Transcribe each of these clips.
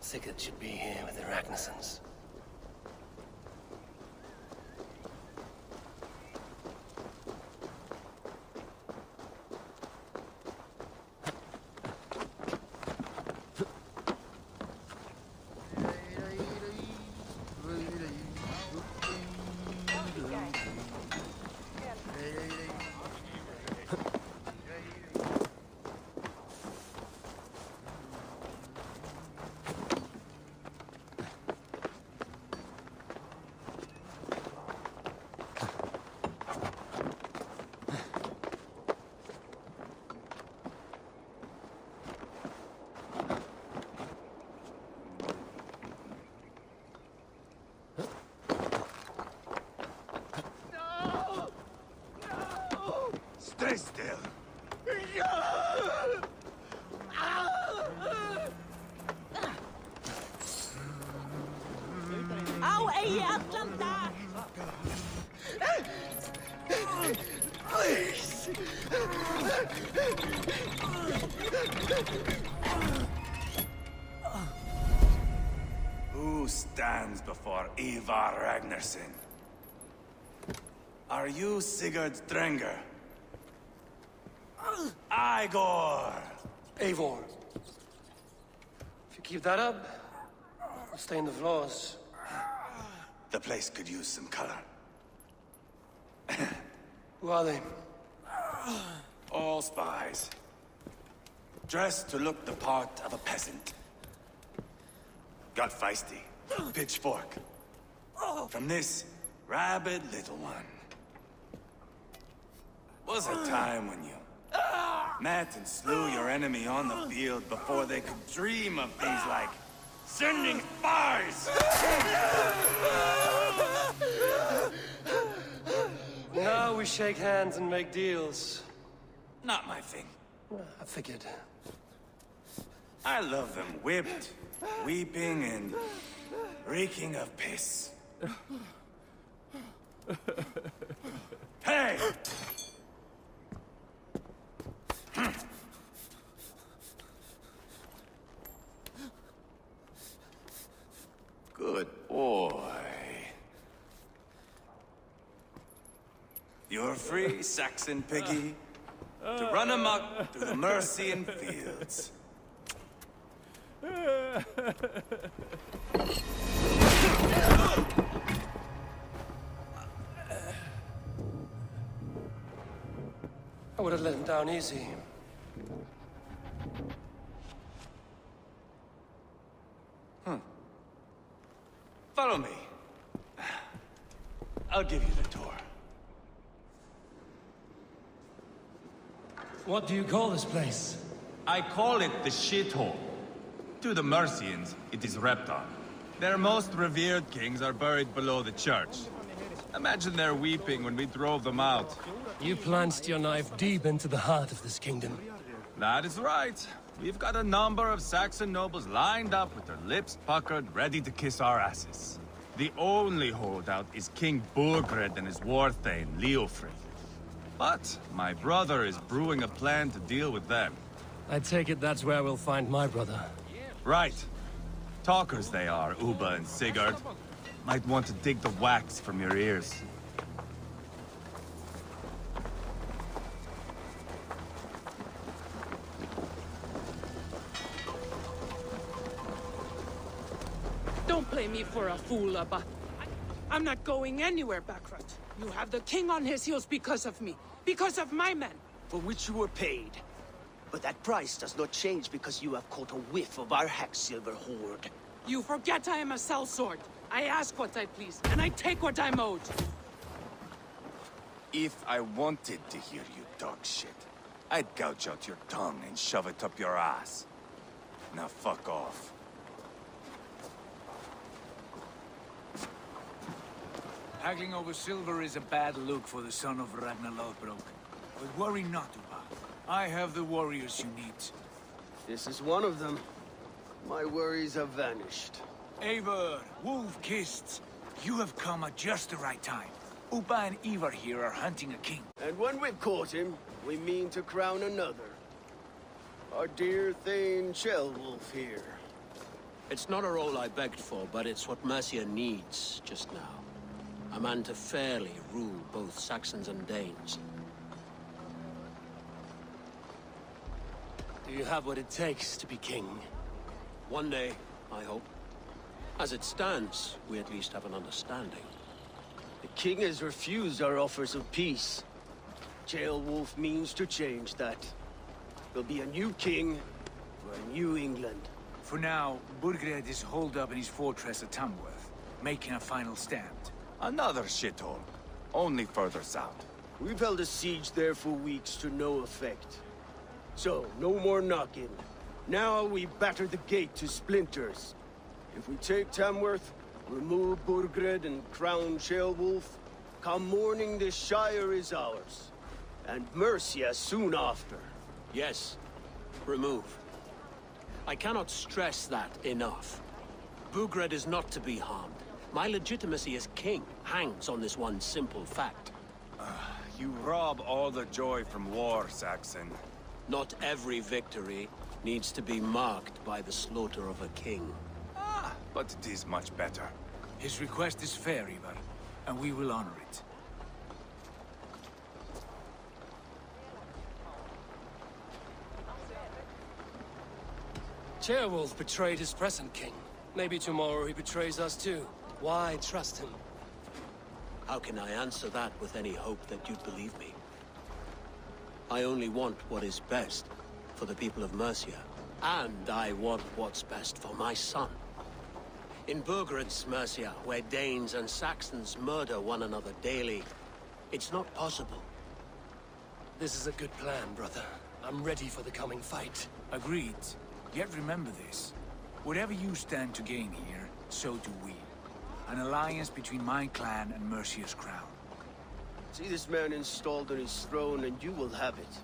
Sigurd should be here with the Ragnarsons. Stay still. Au, ej, Atlanta! Please! Who stands before Ivar Ragnarsson? Are you Sigurd Drenger? Igor! Eivor. If you keep that up, I'll stain the floors. The place could use some color. Who are they? All spies. Dressed to look the part of a peasant. Got feisty. Pitchfork. From this rabid little one. Was a time when you met and slew your enemy on the field before they could dream of things like sending spies! Now we shake hands and make deals. Not my thing. I figured. I love them whipped, weeping, and reeking of piss. Hey! Good boy. You're free, Saxon piggy, to run amok through the Mercian fields. I would have let him down easy. Follow me. I'll give you the tour. What do you call this place? I call it the shithole. To the Mercians, it is Reptar. Their most revered kings are buried below the church. Imagine their weeping when we drove them out. You plunged your knife deep into the heart of this kingdom. That is right. We've got a number of Saxon nobles lined up with their lips puckered, ready to kiss our asses. The only holdout is King Burgred and his war thane, Leofric. But my brother is brewing a plan to deal with them. I take it that's where we'll find my brother. Right. Talkers they are, Uba and Sigurd. Might want to dig the wax from your ears. Don't play me for a fool, Abba. I'm not going anywhere, Backrut. You have the king on his heels because of me. Because of my men. For which you were paid. But that price does not change because you have caught a whiff of our Hacksilver hoard. You forget I am a sellsword. I ask what I please, and I take what I'm owed. If I wanted to hear you talk shit, I'd gouge out your tongue and shove it up your ass. Now fuck off. Haggling over silver is a bad look for the son of Ragnar Lothbrok. But worry not, Uba. I have the warriors you need. This is one of them. My worries have vanished. Eivor, wolf-kissed, you have come at just the right time. Uba and Ivar here are hunting a king. And when we've caught him, we mean to crown another. Our dear Thane Chelwolf here. It's not a role I begged for, but it's what Mercia needs just now. A man to fairly rule both Saxons and Danes. Do you have what it takes to be king? One day, I hope. As it stands, we at least have an understanding. The king has refused our offers of peace. Ceolwulf means to change that. There'll be a new king for a new England. For now, Burgred is holed up in his fortress at Tamworth, making a final stand. Another shithole. Only further south. We've held a siege there for weeks to no effect. So, no more knocking. Now we batter the gate to splinters. If we take Tamworth, remove Burgred and crown Ceolwulf, come morning the Shire is ours. And Mercia soon after. Yes, remove. I cannot stress that enough. Burgred is not to be harmed. My legitimacy as king hangs on this one simple fact. You rob all the joy from war, Saxon. Not every victory needs to be marked by the slaughter of a king. But it is much better. His request is fair, Ivar, and we will honor it. Ceolwulf betrayed his present king. Maybe tomorrow he betrays us too. Why trust him? How can I answer that with any hope that you'd believe me? I only want what is best for the people of Mercia. And I want what's best for my son. In Burgred's Mercia, where Danes and Saxons murder one another daily, it's not possible. This is a good plan, brother. I'm ready for the coming fight. Agreed. Yet remember this. Whatever you stand to gain here, so do we. An alliance between my clan and Mercia's crown. See this man installed on his throne and you will have it.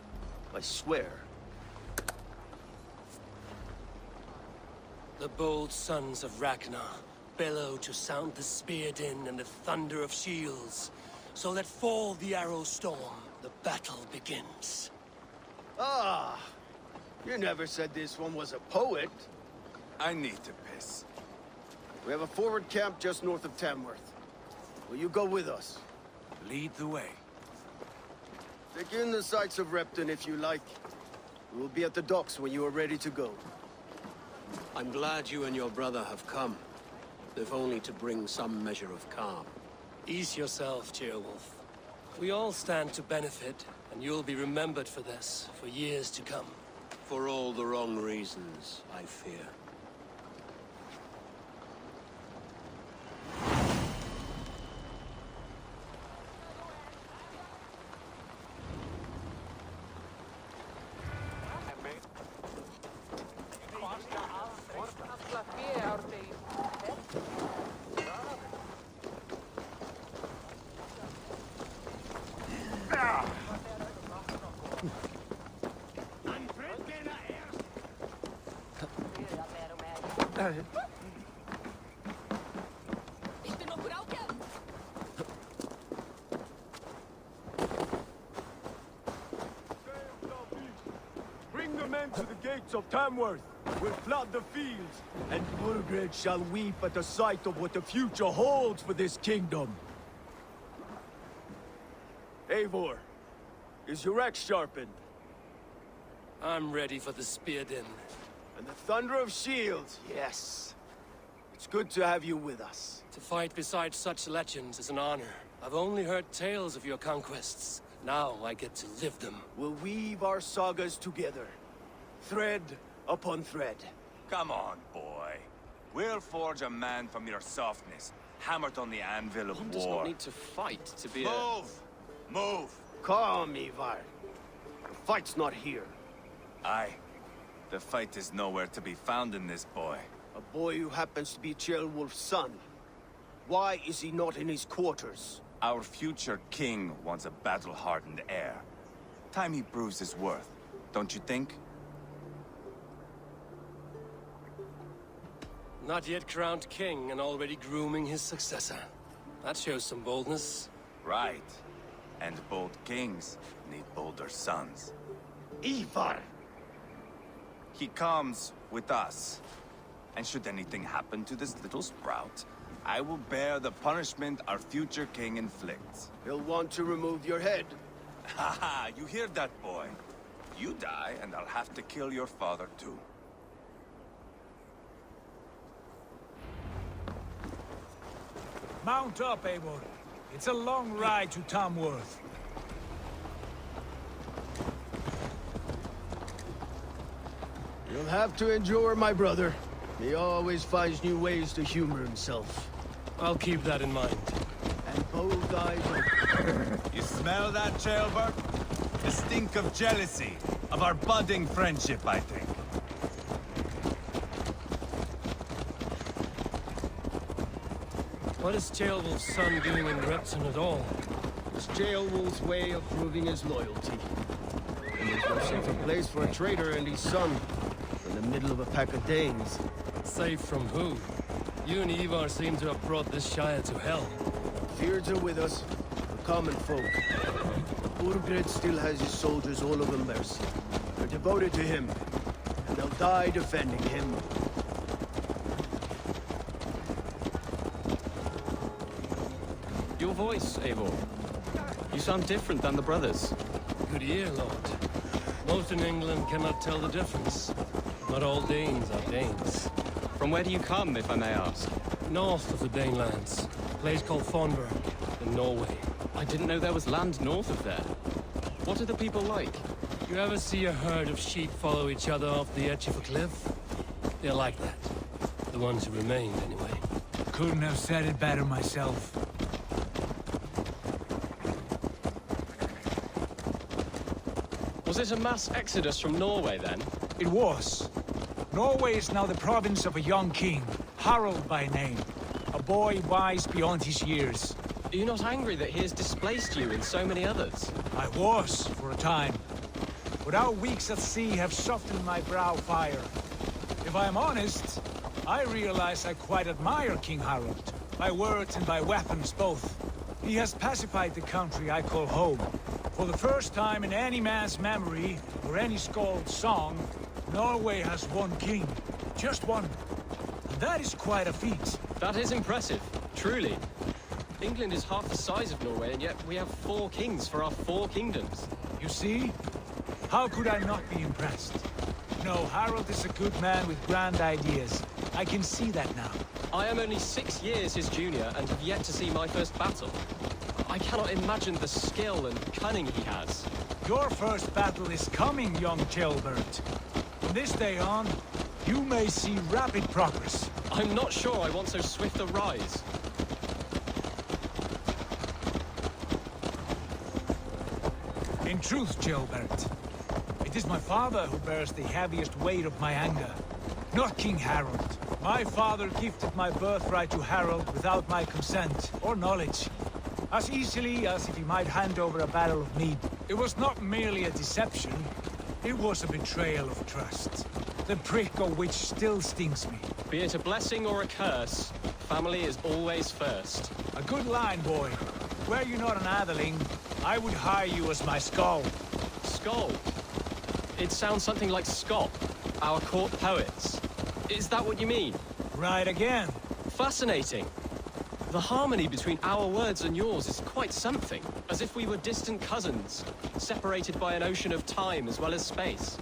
I swear. The bold sons of Ragnar bellow to sound the spear din and the thunder of shields, so that fall the arrow storm, the battle begins. Ah! You never said this one was a poet. I need to piss. We have a forward camp just north of Tamworth. Will you go with us? Lead the way. Take in the sights of Repton if you like. We will be at the docks when you are ready to go. I'm glad you and your brother have come. If only to bring some measure of calm. Ease yourself, Ceolwulf. We all stand to benefit, and you'll be remembered for this, for years to come. For all the wrong reasons, I fear. Bring the men to the gates of Tamworth. We'll flood the fields, and Burgred shall weep at the sight of what the future holds for this kingdom. Eivor, is your axe sharpened? I'm ready for the spear din. And the thunder of shields, yes. It's good to have you with us. To fight beside such legends is an honor. I've only heard tales of your conquests. Now I get to live them. We'll weave our sagas together, thread upon thread. Come on, boy. We'll forge a man from your softness, hammered on the anvil of One war. does not need to fight to be Move! Move! Calm, Ivar. The fight's not here. Aye. The fight is nowhere to be found in this boy. A boy who happens to be Ceolwulf's son. Why is he not in his quarters? Our future king wants a battle-hardened heir. Time he proves his worth, don't you think? Not yet crowned king and already grooming his successor. That shows some boldness. Right. And bold kings need bolder sons. Ivar! He comes with us. And should anything happen to this little sprout, I will bear the punishment our future king inflicts. He'll want to remove your head. Haha, you hear that, boy? You die, and I'll have to kill your father, too. Mount up, Eivor. It's a long ride to Tamworth. You'll have to endure, my brother. He always finds new ways to humor himself. I'll keep that in mind. And both eyes open. You smell that, Ceolbert? The stink of jealousy, of our budding friendship, I think. What is Ceolwulf's son doing in Repton at all? It's Ceolwulf's way of proving his loyalty. And there's no safer place for a traitor and his son than the middle of a pack of Danes. Safe from who? You and Ivar seem to have brought this Shire to hell. Fears are with us, the common folk. Burgred still has his soldiers all over mercy. They're devoted to him, and they'll die defending him. Your voice, Eivor. You sound different than the brothers. Good ear, Lord. Most in England cannot tell the difference. Not all Danes are Danes. From where do you come, if I may ask? North of the Danelands. A place called Thornburg, in Norway. I didn't know there was land north of there. What are the people like? You ever see a herd of sheep follow each other off the edge of a cliff? They're like that. The ones who remained, anyway. Couldn't have said it better myself. Was it a mass exodus from Norway, then? It was. Norway is now the province of a young king, Harald by name. A boy wise beyond his years. Are you not angry that he has displaced you and so many others? I was, for a time. But our weeks at sea have softened my brow fire. If I am honest, I realize I quite admire King Harald. By words and by weapons both. He has pacified the country I call home. For the first time in any man's memory, or any skald's song, Norway has one king. Just one. And that is quite a feat. That is impressive, truly. England is half the size of Norway, and yet we have 4 kings for our 4 kingdoms. You see? How could I not be impressed? No, Harald is a good man with grand ideas. I can see that now. I am only 6 years his junior, and have yet to see my first battle. I cannot imagine the skill and cunning he has. Your first battle is coming, young Ceolbert. From this day on, you may see rapid progress. I'm not sure I want so swift a rise. In truth, Ceolbert, it is my father who bears the heaviest weight of my anger, not King Harald. My father gifted my birthright to Harald without my consent or knowledge, as easily as if he might hand over a barrel of mead. It was not merely a deception, it was a betrayal of trust, the prick of which still stings me. Be it a blessing or a curse, family is always first. A good line, boy. Were you not an atheling, I would hire you as my skald. Skald? It sounds something like Scott, our court poets. Is that what you mean? Right again. Fascinating. The harmony between our words and yours is quite something. As if we were distant cousins, separated by an ocean of time as well as space.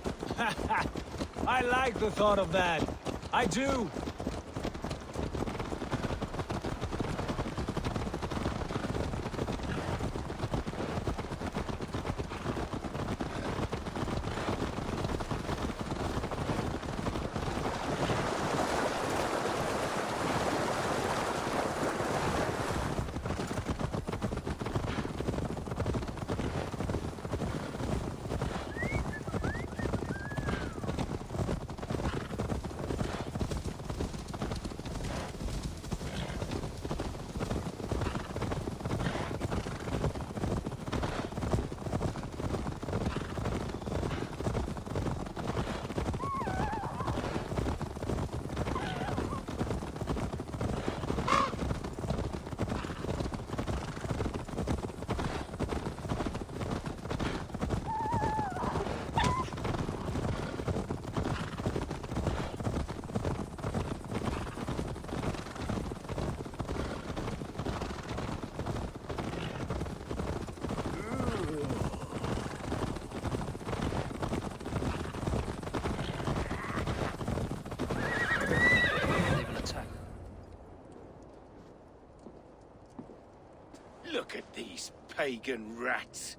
I like the thought of that. I do. Look at these pagan rats.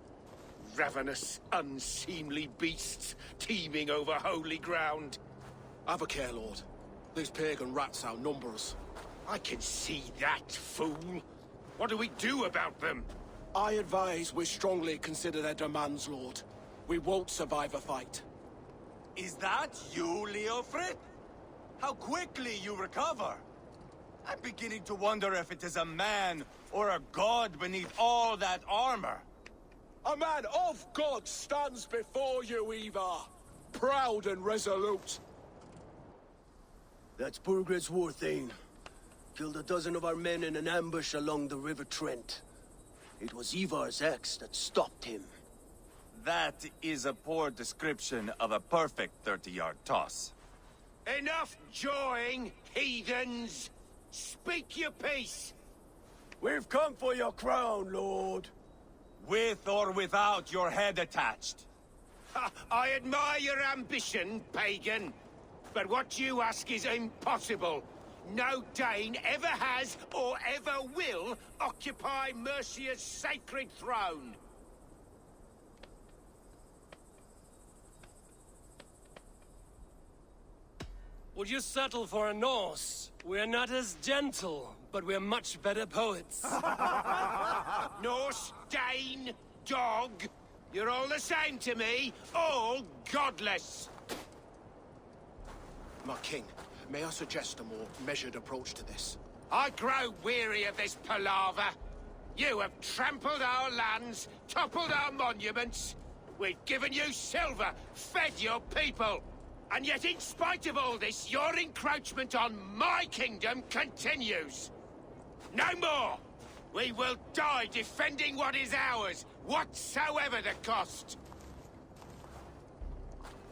Ravenous, unseemly beasts teeming over holy ground. Have a care, Lord. These pagan rats outnumber us. I can see that, fool. What do we do about them? I advise we strongly consider their demands, Lord. We won't survive a fight. Is that you, Leofrid? How quickly you recover! I'm beginning to wonder if it is a man or a god beneath all that armor. A man of God stands before you, Ivar. Proud and resolute. That's Burgred's Warthane. Killed a dozen of our men in an ambush along the River Trent. It was Ivar's axe that stopped him. That is a poor description of a perfect 30-yard toss. Enough jawing, heathens! Speak your piece! We've come for your crown, Lord. With or without your head attached. I admire your ambition, pagan. But what you ask is impossible. No Dane ever has or ever will occupy Mercia's sacred throne. Would you settle for a Norse? We're not as gentle, but we're much better poets. Norse, Dane, dog. You're all the same to me. All godless. My king, may I suggest a more measured approach to this? I grow weary of this palaver. You have trampled our lands, toppled our monuments. We've given you silver, fed your people. And yet, in spite of all this, your encroachment on my kingdom continues. No more! We will die defending what is ours, whatsoever the cost.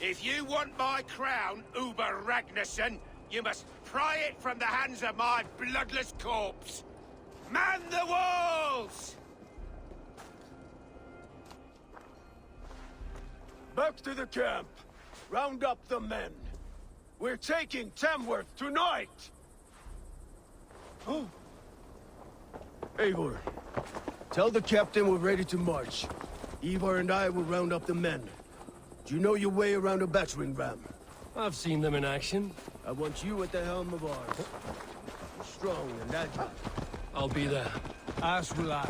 If you want my crown, Uber Ragnarsson, you must pry it from the hands of my bloodless corpse. Man the walls! Back to the camp. Round up the men. We're taking Tamworth tonight! Oh. Eivor, tell the captain we're ready to march. Ivar and I will round up the men. Do you know your way around a battering ram? I've seen them in action. I want you at the helm of ours. You're strong and agile. I'll be there. As will I.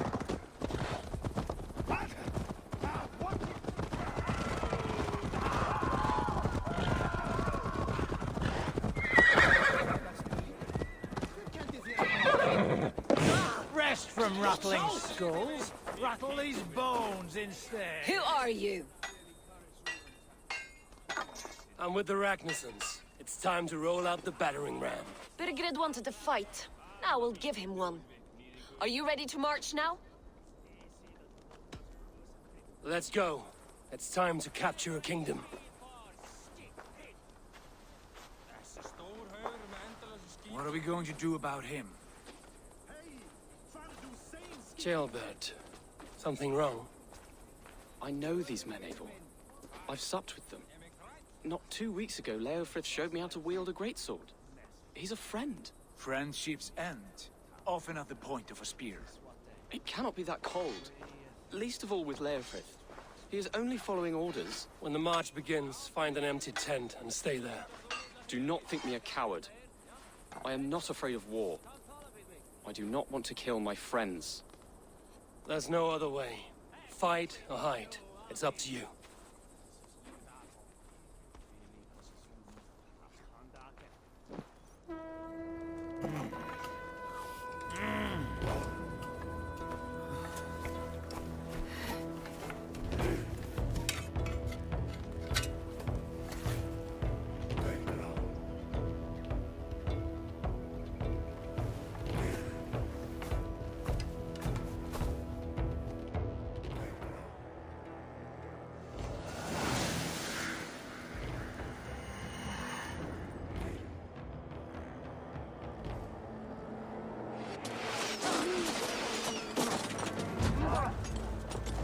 Rest from rattling skulls. Rattle these bones instead. Who are you? I'm with the Ragnarssons. It's time to roll out the battering ram. Burgred wanted to fight. Now we'll give him one. Are you ready to march now? Let's go. It's time to capture a kingdom. What are we going to do about him? Jailbird. Something wrong? I know these men, Eivor. I've supped with them. Not 2 weeks ago, Leofrith showed me how to wield a greatsword. He's a friend. Friendships end, often at the point of a spear. It cannot be that cold. Least of all with Leofrith. He is only following orders. When the march begins, find an empty tent and stay there. Do not think me a coward. I am not afraid of war. I do not want to kill my friends. There's no other way. Fight or hide. It's up to you.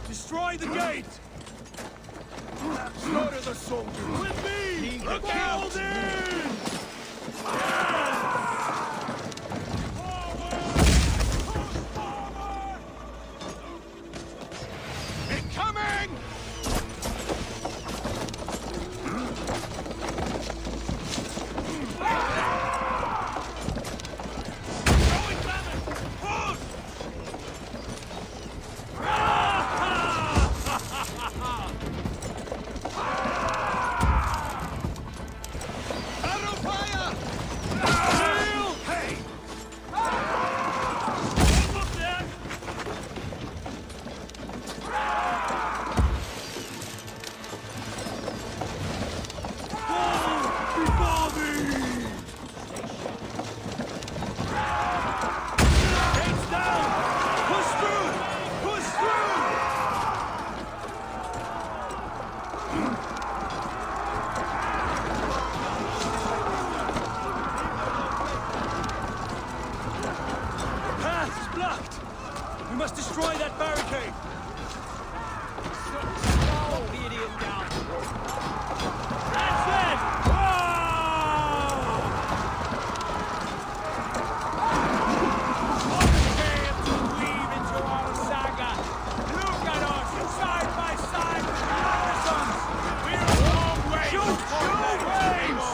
Destroy the gate! Slaughter the soldiers! With me! Rebels in! destroy that barricade! Slow the idiot down. That's it! What a game to weave into our saga. Look at us, side by side with the Amazons. We're a long way from waves.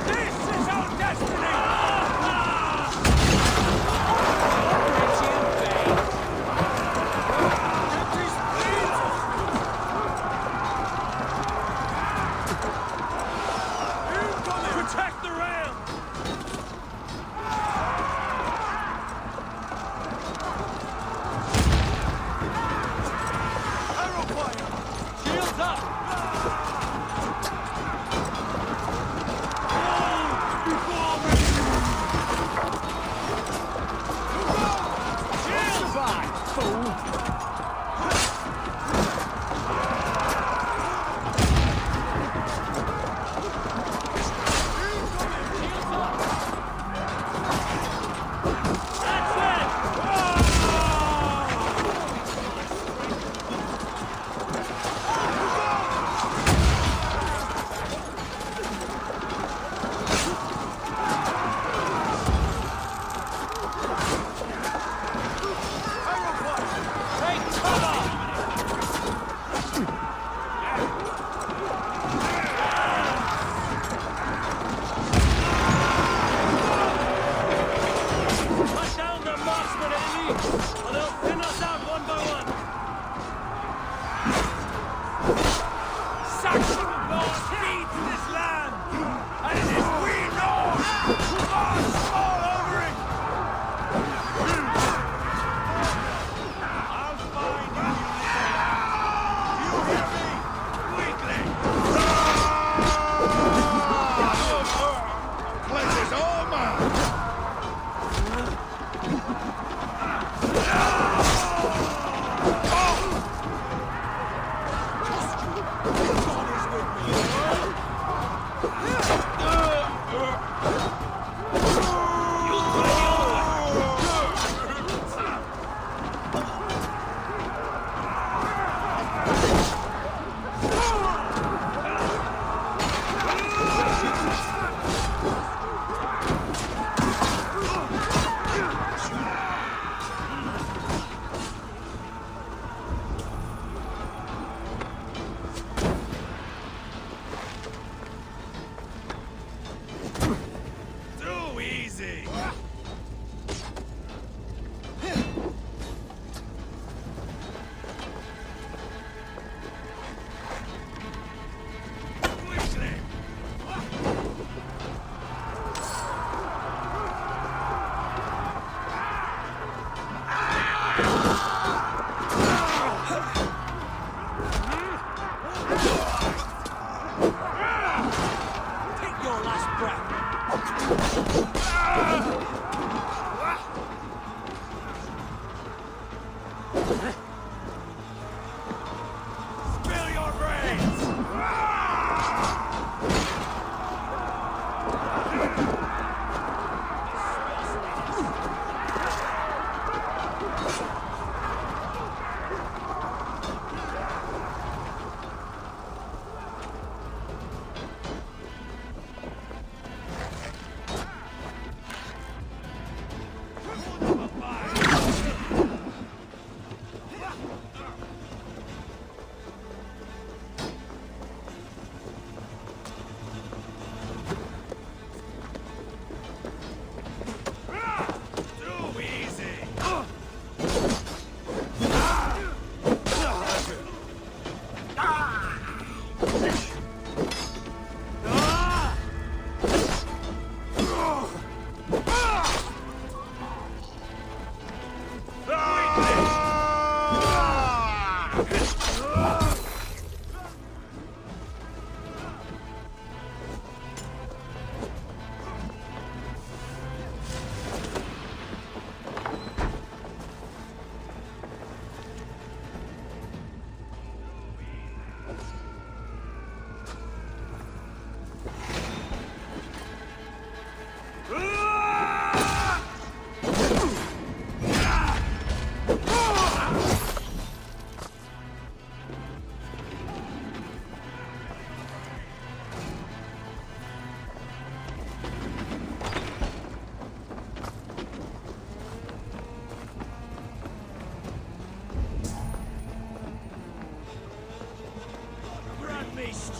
This is our destiny. Protect the rail! Arrow fire! Shields up! Shields up! Fool!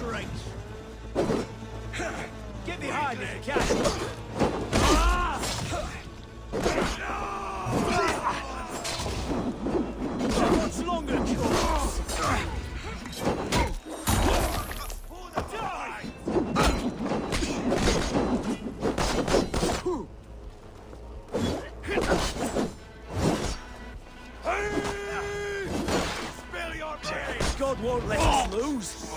straight. Get behind me, if you can. What's longer, Cross? God won't let us lose.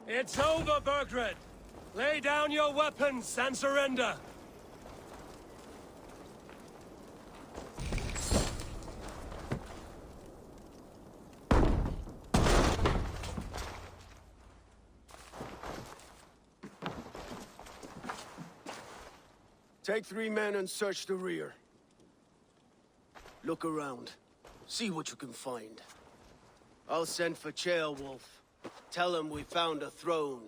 It's over, Burgred! Lay down your weapons and surrender! Take 3 men and search the rear. Look around. See what you can find. I'll send for Ceolwulf. Tell him we found a throne.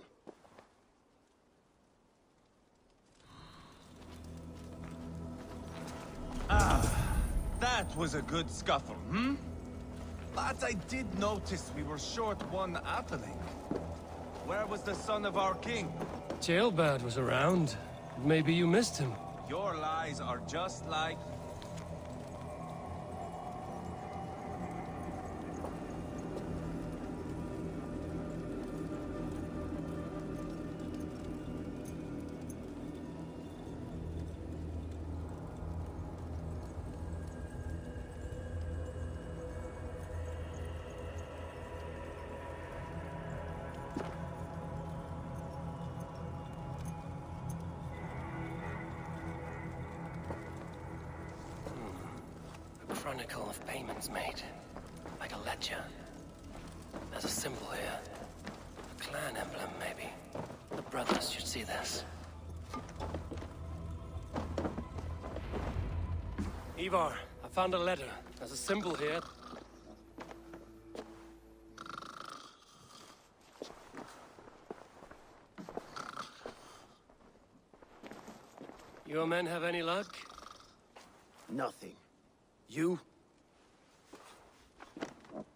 That was a good scuffle, hmm? But I did notice we were short one atheling. Where was the son of our king? Ceolbad was around. Maybe you missed him. Your lies are just like... Chronicle of payments made. Like a ledger. There's a symbol here. A clan emblem, maybe. The brothers should see this. Ivar, I found a letter. There's a symbol here. Your men have any luck? Nothing. You?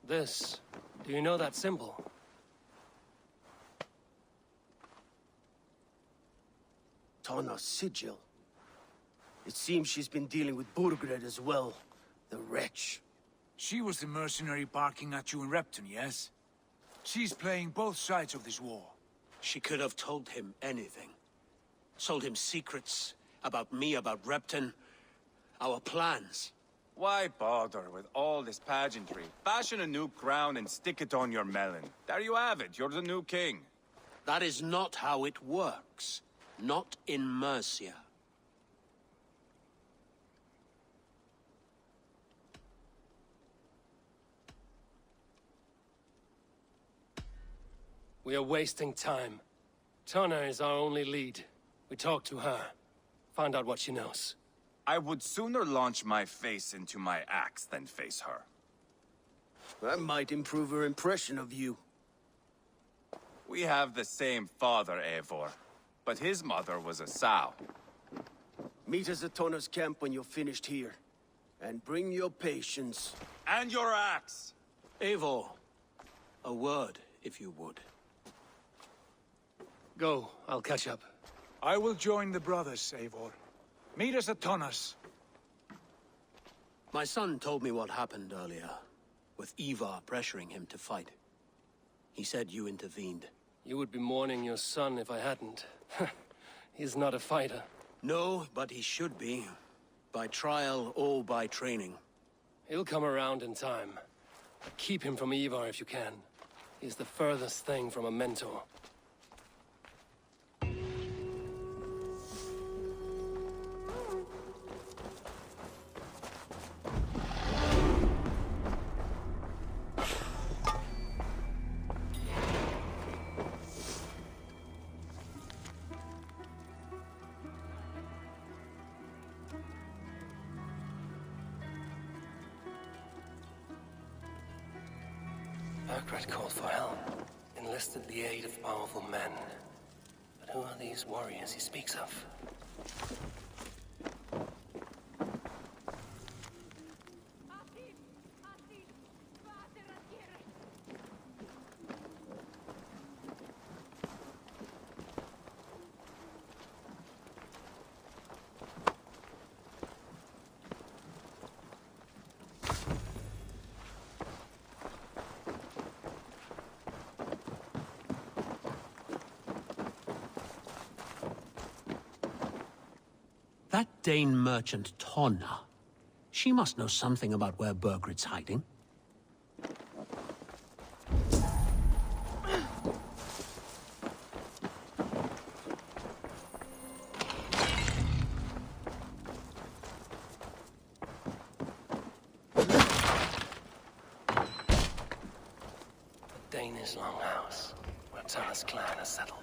This. Do you know that symbol? Tana's sigil. It seems she's been dealing with Burgred as well. The wretch. She was the mercenary barking at you in Repton, yes? She's playing both sides of this war. She could have told him anything. Told him secrets about me, about Repton, our plans. Why bother with all this pageantry? Fashion a new crown and stick it on your melon. There you have it, you're the new king. That is not how it works. Not in Mercia. We are wasting time. Tana is our only lead. We talk to her. Find out what she knows. I would sooner launch my face into my axe than face her. That might improve her impression of you. We have the same father, Eivor, but his mother was a sow. Meet us at Tana's camp when you're finished here. And bring your patience. And your axe! Eivor, a word, if you would. Go, I'll catch up. I will join the brothers, Eivor. Meet us at Tana's. My son told me what happened earlier, with Ivar pressuring him to fight. He said you intervened. You would be mourning your son if I hadn't. He's not a fighter. No, but he should be. By trial or by training. He'll come around in time. Keep him from Ivar if you can. He's the furthest thing from a mentor. Burgred called for help, enlisted the aid of powerful men. But who are these warriors he speaks of? That Dane merchant Tonna. She must know something about where Burgred's hiding. Dane's longhouse, where Tonna's clan is settled.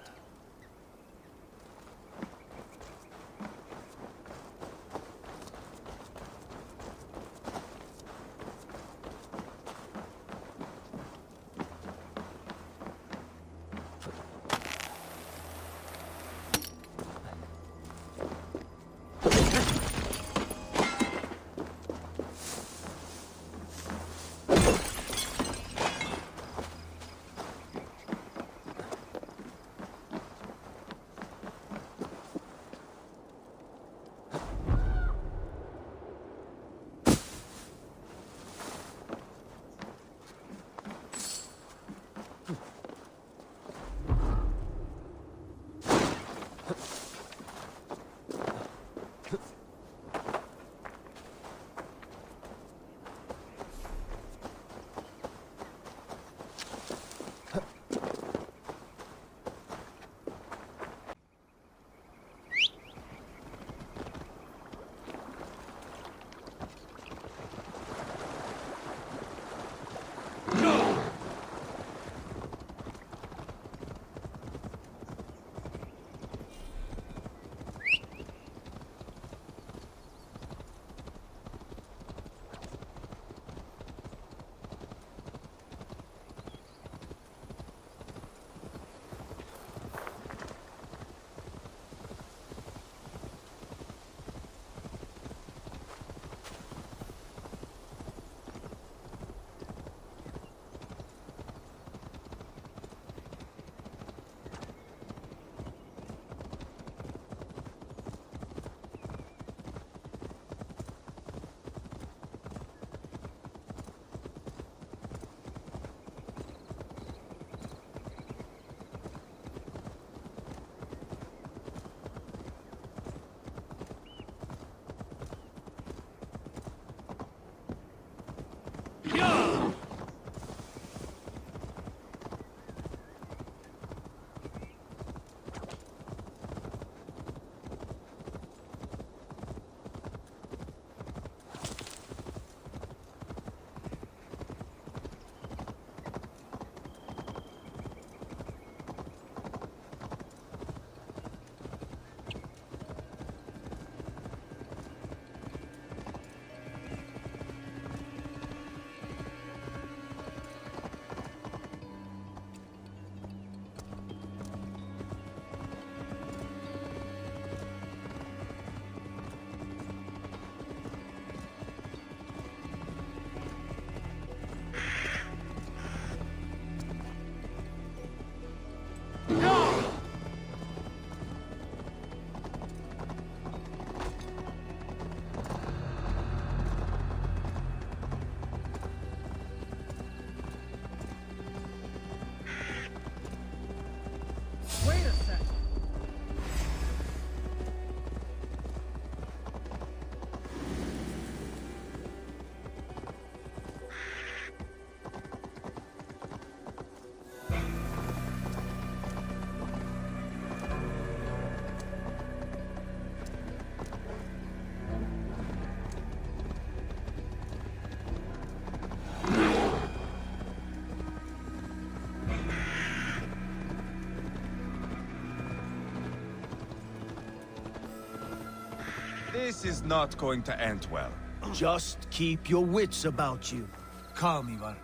This is not going to end well. Just keep your wits about you. Calm, Ivar.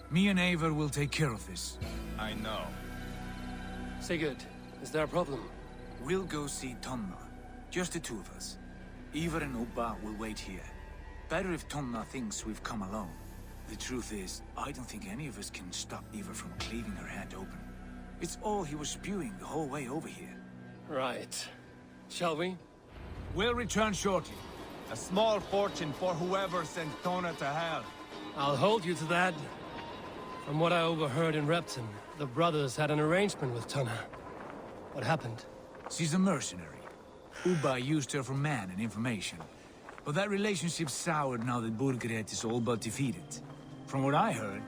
Me and Eivor will take care of this. I know. Sigurd, is there a problem? We'll go see Tonna. Just the two of us. Eivor and Ubba will wait here. Better if Tonna thinks we've come alone. The truth is, I don't think any of us can stop Eivor from cleaving her hand open. It's all he was spewing the whole way over here. Right. Shall we? We'll return shortly. A small fortune for whoever sent Tona to hell. I'll hold you to that. From what I overheard in Repton, the brothers had an arrangement with Tonna. What happened? She's a mercenary. Ubba used her for man and information. But that relationship soured now that Burgred is all but defeated. From what I heard,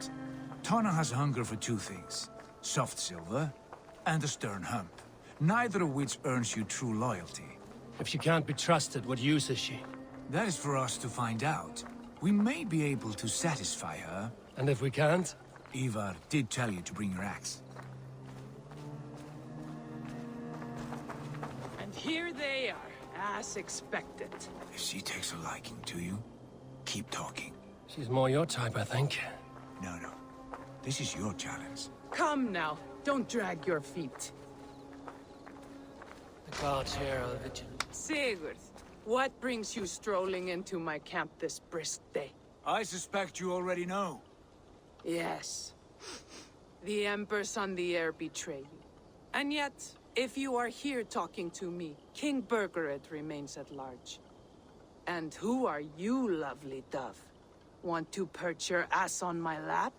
Tonna has hunger for two things. Soft silver and a stern hump. Neither of which earns you true loyalty. If she can't be trusted, what use is she? That is for us to find out. We may be able to satisfy her. And if we can't? Ivar did tell you to bring your axe. And here they are, as expected. If she takes a liking to you, keep talking. She's more your type, I think. No. This is your challenge. Come now, don't drag your feet. The gods here are vigilant. Sigurd, what brings you strolling into my camp this brisk day? I suspect you already know. Yes. The Embers on the air betray you. And yet, if you are here talking to me, King Burgred remains at large. And who are you, lovely dove? Want to perch your ass on my lap?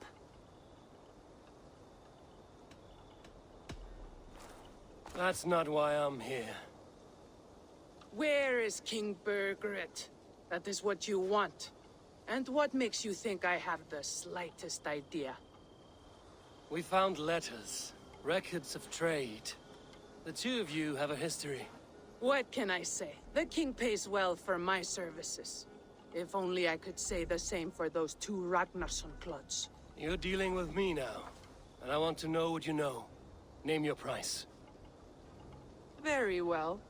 That's not why I'm here. Where is King Burgred? That is what you want. And what makes you think I have the slightest idea? We found letters, records of trade. The two of you have a history. What can I say? The king pays well for my services. If only I could say the same for those two Ragnarsson clods. You're dealing with me now, and I want to know what you know. Name your price. Very well.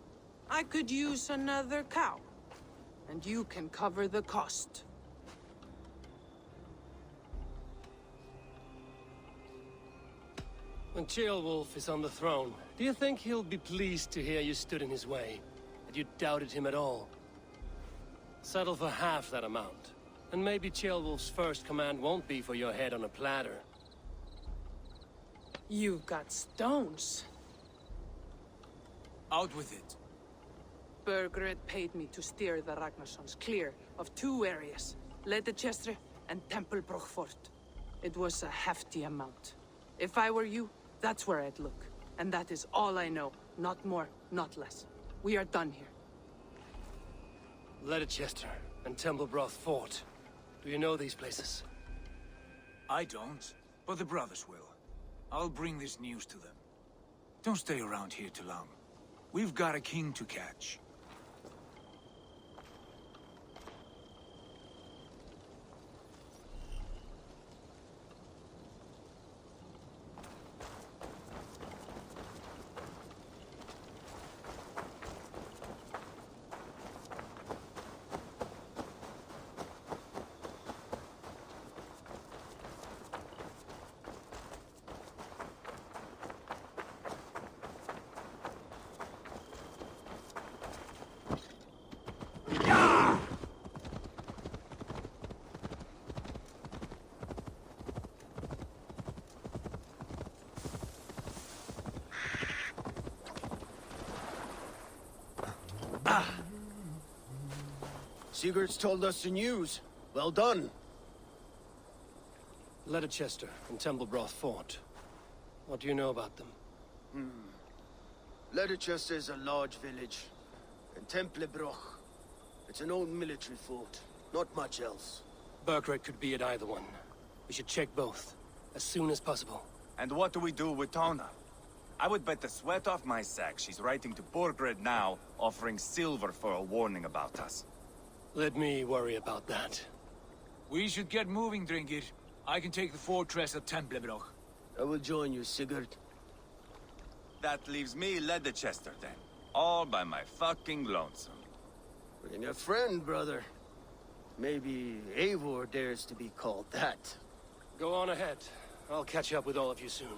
I could use another cow. And you can cover the cost. When Ceolwulf is on the throne, do you think he'll be pleased to hear you stood in his way? That you doubted him at all? Settle for half that amount. And maybe Ceolwulf's first command won't be for your head on a platter. You've got stones. Out with it. Burgred paid me to steer the Ragnarssons clear of two areas, Leicester and Templebroch Fort. It was a hefty amount. If I were you, that's where I'd look. And that is all I know. Not more, not less. We are done here. Leicester and Templebroch Fort. Do you know these places? I don't, but the brothers will. I'll bring this news to them. Don't stay around here too long. We've got a king to catch. Sigurd's told us the news. Well done. Leicester and Templebroch Fort. What do you know about them? Leicester is a large village. And Templebroch, it's an old military fort. Not much else. Burgred could be at either one. We should check both, as soon as possible. And what do we do with Tona? I would bet the sweat off my sack she's writing to Burgred now, offering silver for a warning about us. Let me worry about that. We should get moving, Dringir. I can take the fortress at Templebroch. I will join you, Sigurd. That leaves me Leicester then. All by my fucking lonesome. Bring a friend, brother. Maybe Eivor dares to be called that. Go on ahead. I'll catch up with all of you soon.